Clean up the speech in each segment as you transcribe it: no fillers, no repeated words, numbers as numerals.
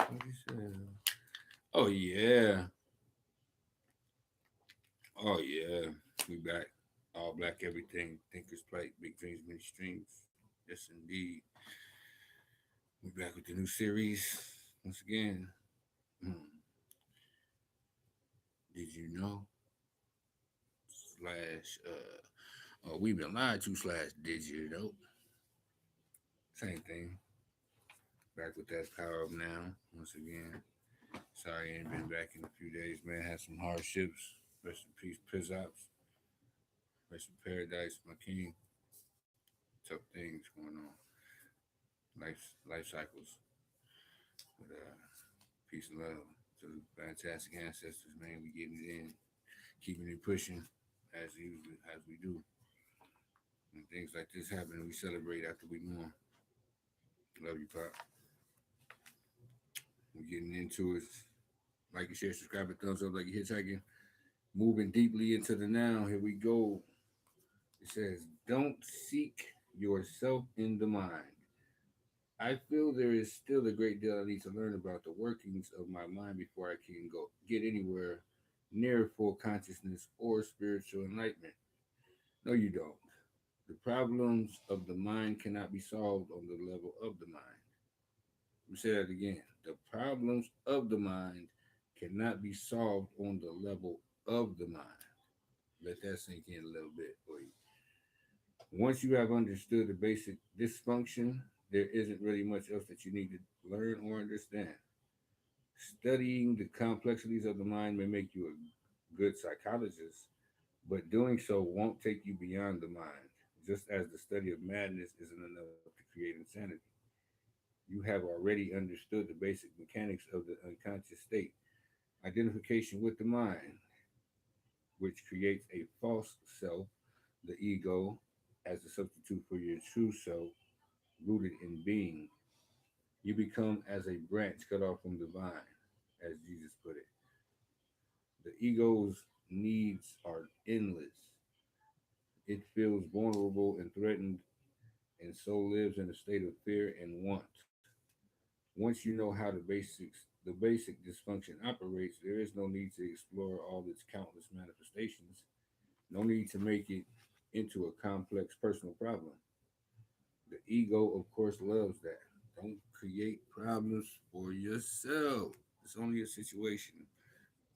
What you say? Oh yeah. Oh yeah. We back. All black everything. Thinkers plight. Big dreams, many streams. Yes indeed. We back with the new series. Once again. Hmm. Did you know? Slash we've been lied to slash did you know? Same thing. Back with that power of now. Once again. Sorry I ain't been back in a few days, man. Had some hardships. Rest in peace, Pizops. Rest in paradise, my king. Tough things going on. Life cycles. But peace and love to the fantastic ancestors, man. We getting it in, keeping it pushing as we do. When things like this happen, we celebrate after we mourn. Love you, Pop. We're getting into it. Like and share, subscribe, and thumbs up like you're hitchhiking. Moving deeply into the now. Here we go. It says, don't seek yourself in the mind. I feel there is still a great deal I need to learn about the workings of my mind before I can go get anywhere near full consciousness or spiritual enlightenment. No, you don't. The problems of the mind cannot be solved on the level of the mind. Let me say that again. The problems of the mind cannot be solved on the level of the mind. Let that sink in a little bit for you. Once you have understood the basic dysfunction, there isn't really much else that you need to learn or understand. Studying the complexities of the mind may make you a good psychologist, but doing so won't take you beyond the mind, just as the study of madness isn't enough to create insanity. You have already understood the basic mechanics of the unconscious state, identification with the mind, which creates a false self, the ego, as a substitute for your true self, rooted in being. You become as a branch cut off from the vine, as Jesus put it. The ego's needs are endless. It feels vulnerable and threatened, and so lives in a state of fear and want. Once you know how the basic dysfunction operates, there is no need to explore all its countless manifestations. No need to make it into a complex personal problem. The ego, of course, loves that. Don't create problems for yourself. It's only a situation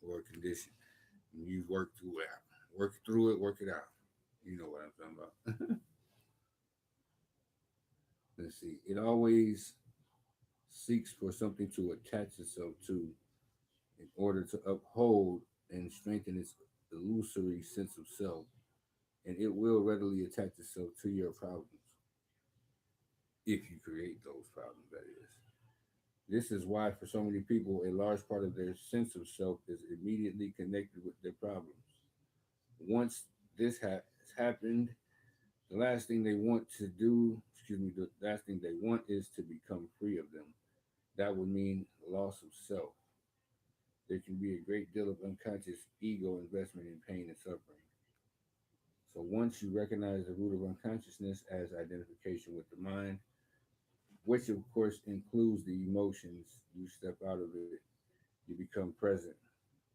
or a condition. And you work through it. Work through it, work it out. You know what I'm talking about. Let's see. It always seeks for something to attach itself to in order to uphold and strengthen its illusory sense of self, and it will readily attach itself to your problems if you create those problems, that is. This is why, for so many people, a large part of their sense of self is immediately connected with their problems. Once this has happened, the last thing they want to do, excuse me, the last thing they want is to become free of them. That would mean loss of self. There can be a great deal of unconscious ego investment in pain and suffering. So once you recognize the root of unconsciousness as identification with the mind, which of course includes the emotions, you step out of it, you become present.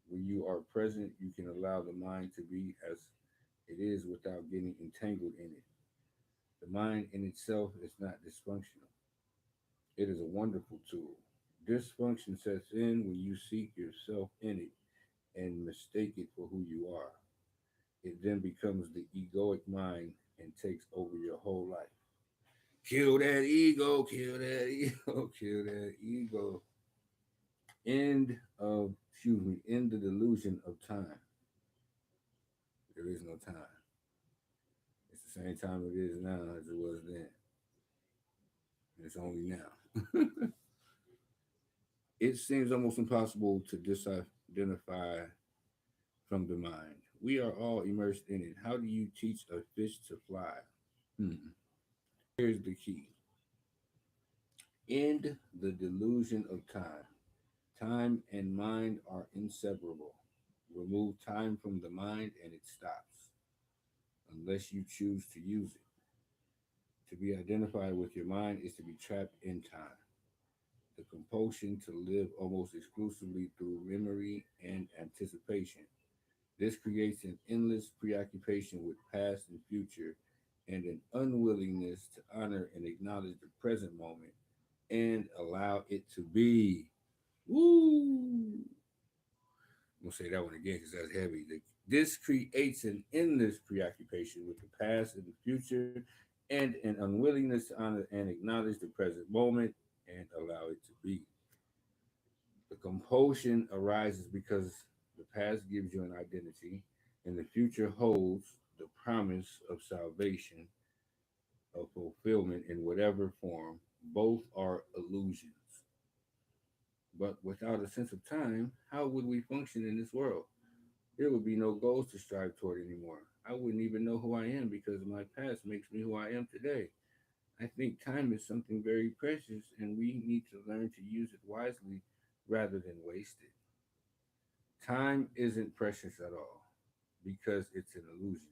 When you are present, you can allow the mind to be as it is without getting entangled in it. The mind in itself is not dysfunctional. It is a wonderful tool. Dysfunction sets in when you seek yourself in it and mistake it for who you are. It then becomes the egoic mind and takes over your whole life. Kill that ego, kill that ego, kill that ego. End the delusion of time. There is no time. It's the same time it is now as it was then. It's only now. It seems almost impossible to disidentify from the mind. We are all immersed in it. How do you teach a fish to fly? Hmm. Here's the key. End the delusion of time. Time and mind are inseparable. Remove time from the mind and it stops, unless you choose to use it. To be identified with your mind is to be trapped in time. the compulsion to live almost exclusively through memory and anticipation. This creates an endless preoccupation with past and future and an unwillingness to honor and acknowledge the present moment and allow it to be. Woo! I'm gonna say that one again because that's heavy. This creates an endless preoccupation with the past and the future and an unwillingness to honor and acknowledge the present moment and allow it to be. The compulsion arises because the past gives you an identity and the future holds the promise of salvation, of fulfillment in whatever form. Both are illusions. But without a sense of time, how would we function in this world? There would be no goals to strive toward anymore. I wouldn't even know who I am because my past makes me who I am today. I think time is something very precious and we need to learn to use it wisely rather than waste it. Time isn't precious at all because it's an illusion.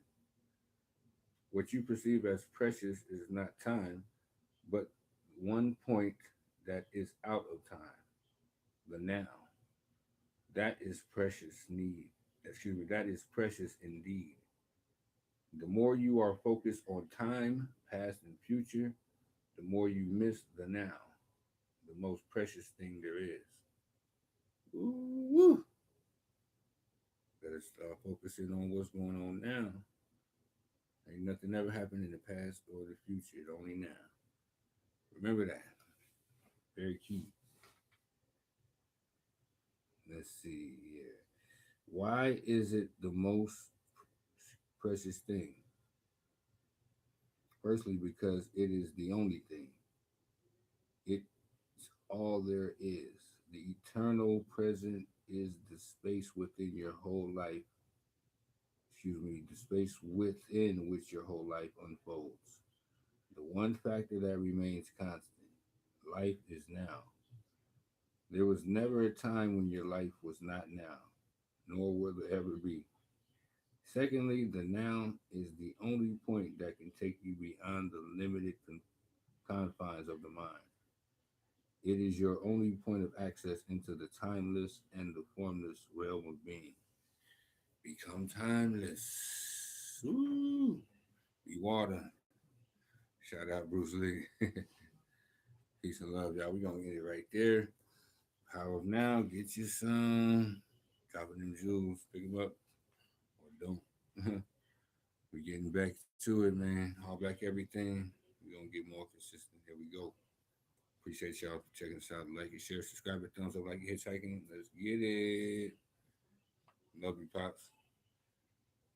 What you perceive as precious is not time, but one point that is out of time, the now. That is precious need. Excuse me, that is precious indeed. The more you are focused on time, past, and future, the more you miss the now, the most precious thing there is. Ooh, better start focusing on what's going on now. Ain't nothing ever happened in the past or the future, only now. Remember that. Very key. Let's see here. Why is it the most precious thing? Firstly, because it is the only thing. It's all there is. The eternal present is the space within your whole life. Excuse me, the space within which your whole life unfolds. The one factor that remains constant. Life is now. There was never a time when your life was not now, nor will there ever be. Secondly, the now is the only point that can take you beyond the limited confines of the mind. It is your only point of access into the timeless and the formless realm of being. Become timeless. Ooh. Be water. Shout out Bruce Lee. Peace and love, y'all. We gonna get it right there. Power of now. Get you some. Dropping them jewels. Pick them up or don't. We're getting back to it, man. All back everything. We're gonna get more consistent. Here we go. Appreciate y'all for checking us out. Like it, share, subscribe, and thumbs up like you're hitchhiking. Let's get it. Love you, Pops.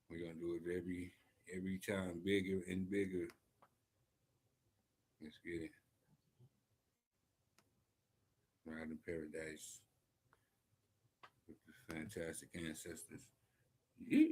We're gonna do it every time, bigger and bigger. Let's get it. Ride in paradise with the fantastic ancestors. Yeet.